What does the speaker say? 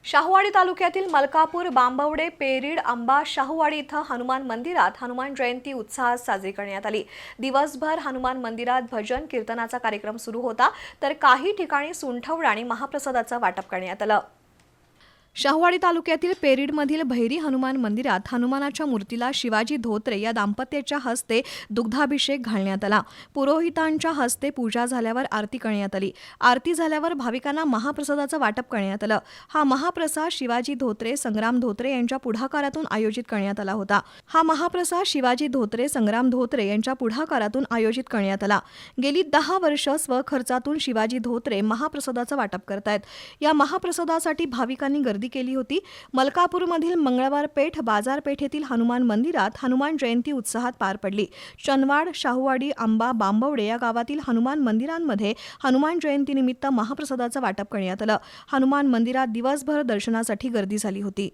शाहूवाडी तालुक्यातील मलकापूर, बांबवडे, पेरीड, आंबा, शाहूवाडी इथं हनुमान मंदिरात हनुमान जयंती उत्साहात साजरी करण्यात आली। दिवसभर हनुमान मंदिरात भजन कीर्तनाचा कार्यक्रम सुरू होता, तर काही ठिकाणी सुंठवडा आणि महाप्रसादाचं वाटप करण्यात आलं। शाहूवाडी तालुक्यातील पेरीडमधील भैरी हनुमान मंदिरात हनुमानाच्या मूर्तीला शिवाजी धोत्रे या दाम्पत्याच्या हस्ते दुग्धाभिषेक घालण्यात आला। पुरोहितांच्या हस्ते पूजा झाल्यावर आरती करण्यात आली। आरती झाल्यावर भाविकांना महाप्रसादाचं वाटप करण्यात आलं। हा महाप्रसाद शिवाजी धोत्रे, संग्राम धोत्रे यांच्या पुढाकारातून आयोजित करण्यात आला होता। गेली 10 वर्ष स्वखर्चातून शिवाजी धोत्रे महाप्रसादाचं वाटप करतायत। या महाप्रसादासाठी भाविकांनी गर्दी केली होती। मलकापूरमधील मंगळवार पेठ बाजारपेठेतील हनुमान मंदिरात हनुमान जयंती उत्साहात पार पडली। चनवाड, शाहूवाडी, आंबा, बांबवडे या गावातील हनुमान मंदिरांमध्ये हनुमान जयंतीनिमित्त महाप्रसादाचं वाटप करण्यात आलं। हनुमान मंदिरात दिवसभर दर्शनासाठी गर्दी झाली होती।